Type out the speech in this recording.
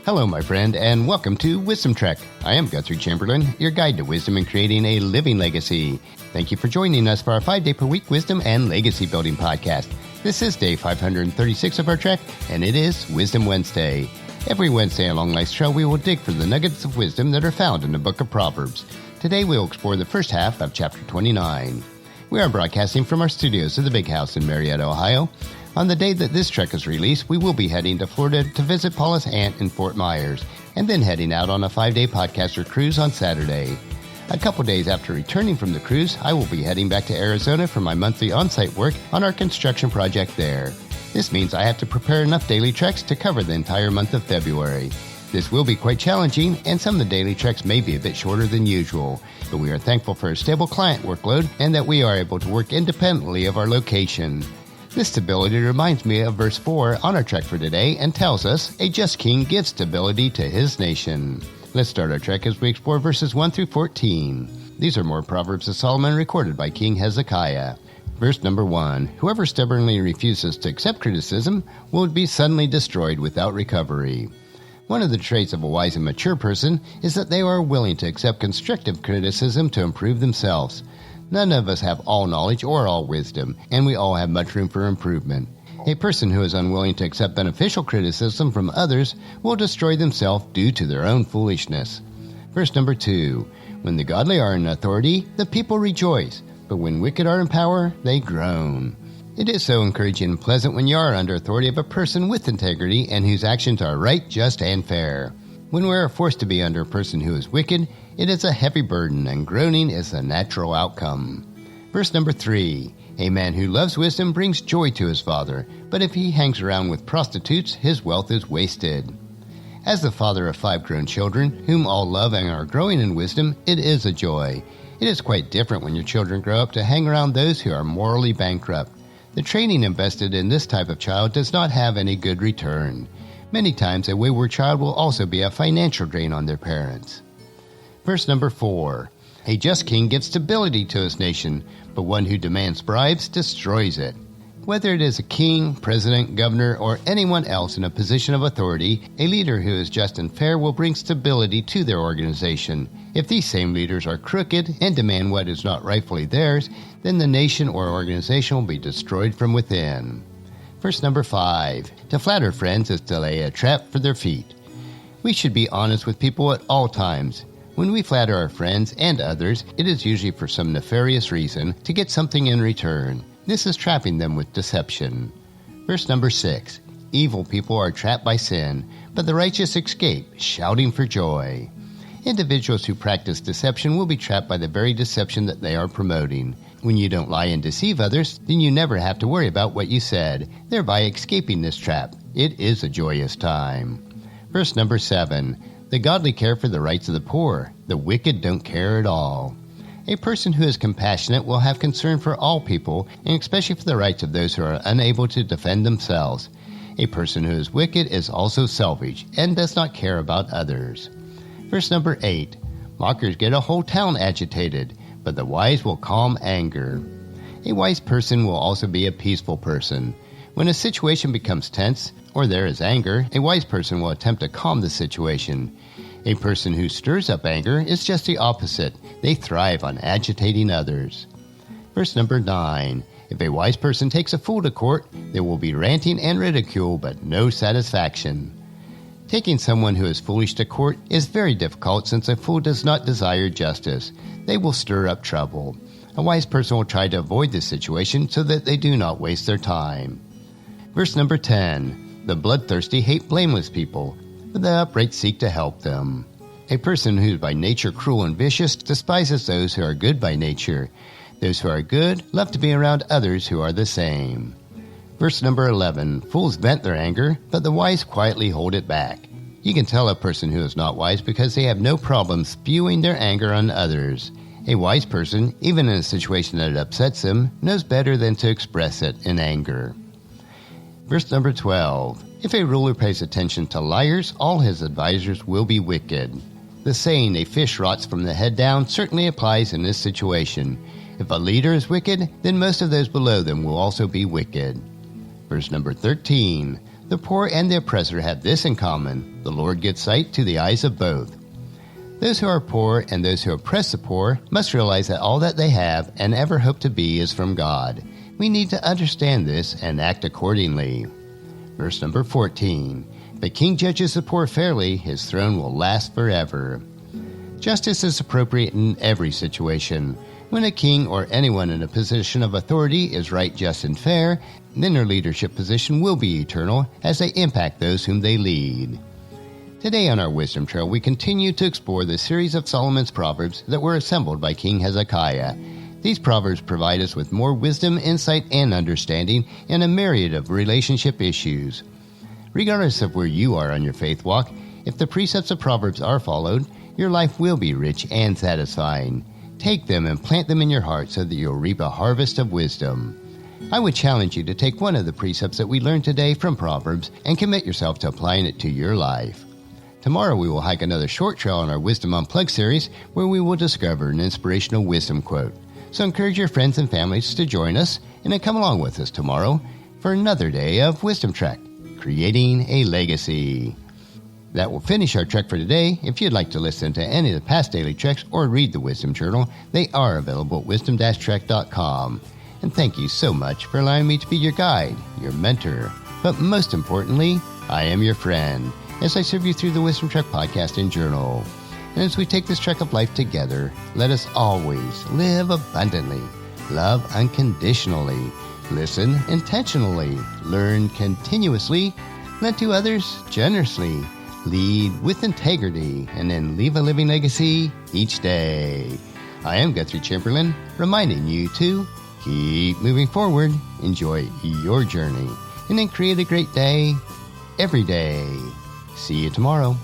Hello, my friend, and welcome to Wisdom Trek. I am Guthrie Chamberlain, your guide to wisdom and creating a living legacy. Thank you for joining us for our 5-day-per-week wisdom and legacy building podcast. This is day 536 of our trek, and it is Wisdom Wednesday. Every Wednesday along Life's Trail, we will dig for the nuggets of wisdom that are found in the book of Proverbs. Today, we will explore the first half of chapter 29. We are broadcasting from our studios of the Big House in Marietta, Ohio. On the day that this trek is released, we will be heading to Florida to visit Paula's aunt in Fort Myers, and then heading out on a 5-day podcaster cruise on Saturday. A couple days after returning from the cruise, I will be heading back to Arizona for my monthly on-site work on our construction project there. This means I have to prepare enough daily treks to cover the entire month of February. This will be quite challenging, and some of the daily treks may be a bit shorter than usual, but we are thankful for a stable client workload and that we are able to work independently of our location. This stability reminds me of verse 4 on our trek for today and tells us, a just king gives stability to his nation. Let's start our trek as we explore verses 1 through 14. These are more Proverbs of Solomon recorded by King Hezekiah. Verse number 1, whoever stubbornly refuses to accept criticism will be suddenly destroyed without recovery. One of the traits of a wise and mature person is that they are willing to accept constructive criticism to improve themselves. None of us have all knowledge or all wisdom, and we all have much room for improvement. A person who is unwilling to accept beneficial criticism from others will destroy themselves due to their own foolishness. Verse number 2, when the godly are in authority, the people rejoice, but when wicked are in power, they groan. It is so encouraging and pleasant when you are under authority of a person with integrity and whose actions are right, just, and fair. When we are forced to be under a person who is wicked, it is a heavy burden, and groaning is the natural outcome. Verse number 3, a man who loves wisdom brings joy to his father, but if he hangs around with prostitutes, his wealth is wasted. As the father of 5 grown children, whom all love and are growing in wisdom, it is a joy. It is quite different when your children grow up to hang around those who are morally bankrupt. The training invested in this type of child does not have any good return. Many times, a wayward child will also be a financial drain on their parents. Verse number 4, a just king gives stability to his nation, but one who demands bribes destroys it. Whether it is a king, president, governor, or anyone else in a position of authority, a leader who is just and fair will bring stability to their organization. If these same leaders are crooked and demand what is not rightfully theirs, then the nation or organization will be destroyed from within. Verse number 5, to flatter friends is to lay a trap for their feet. We should be honest with people at all times. When we flatter our friends and others, it is usually for some nefarious reason to get something in return. This is trapping them with deception. Verse number 6, evil people are trapped by sin, but the righteous escape, shouting for joy. Individuals who practice deception will be trapped by the very deception that they are promoting. When you don't lie and deceive others, then you never have to worry about what you said, thereby escaping this trap. It is a joyous time. Verse number 7, the godly care for the rights of the poor. The wicked don't care at all. A person who is compassionate will have concern for all people, and especially for the rights of those who are unable to defend themselves. A person who is wicked is also selfish and does not care about others. Verse number 8, mockers get a whole town agitated, but the wise will calm anger. A wise person will also be a peaceful person. When a situation becomes tense, or there is anger, a wise person will attempt to calm the situation. A person who stirs up anger is just the opposite. They thrive on agitating others. Verse number 9, if a wise person takes a fool to court, there will be ranting and ridicule, but no satisfaction. Taking someone who is foolish to court is very difficult since a fool does not desire justice. They will stir up trouble. A wise person will try to avoid this situation so that they do not waste their time. Verse number 10, the bloodthirsty hate blameless people, but the upright seek to help them. A person who is by nature cruel and vicious despises those who are good by nature. Those who are good love to be around others who are the same. Verse number 11, fools vent their anger, but the wise quietly hold it back. You can tell a person who is not wise because they have no problem spewing their anger on others. A wise person, even in a situation that upsets them, knows better than to express it in anger. Verse number 12, if a ruler pays attention to liars, all his advisers will be wicked. The saying, a fish rots from the head down, certainly applies in this situation. If a leader is wicked, then most of those below them will also be wicked. Verse number 13, The poor and the oppressor have this in common: the Lord gives sight to the eyes of both. Those who are poor and those who oppress the poor must realize that all that they have and ever hope to be is from God. We need to understand this and act accordingly. Verse number 14. If the king judges the poor fairly, his throne will last forever. Justice is appropriate in every situation. When a king or anyone in a position of authority is right, just, and fair, then their leadership position will be eternal as they impact those whom they lead. Today on our Wisdom Trail, we continue to explore the series of Solomon's Proverbs that were assembled by King Hezekiah. These Proverbs provide us with more wisdom, insight, and understanding in a myriad of relationship issues. Regardless of where you are on your faith walk, if the precepts of Proverbs are followed, your life will be rich and satisfying. Take them and plant them in your heart so that you'll reap a harvest of wisdom. I would challenge you to take one of the precepts that we learned today from Proverbs and commit yourself to applying it to your life. Tomorrow we will hike another short trail in our Wisdom Unplugged series where we will discover an inspirational wisdom quote. So encourage your friends and families to join us and then come along with us tomorrow for another day of Wisdom Trek, creating a legacy. That will finish our trek for today. If you'd like to listen to any of the past daily treks or read the Wisdom Journal, they are available at wisdom-trek.com. And thank you so much for allowing me to be your guide, your mentor, but most importantly, I am your friend as I serve you through the Wisdom Trek podcast and journal. And as we take this trek of life together, let us always live abundantly, love unconditionally, listen intentionally, learn continuously, lend to others generously, lead with integrity, and then leave a living legacy each day. I am Guthrie Chamberlain, reminding you to keep moving forward, enjoy your journey, and then create a great day every day. See you tomorrow.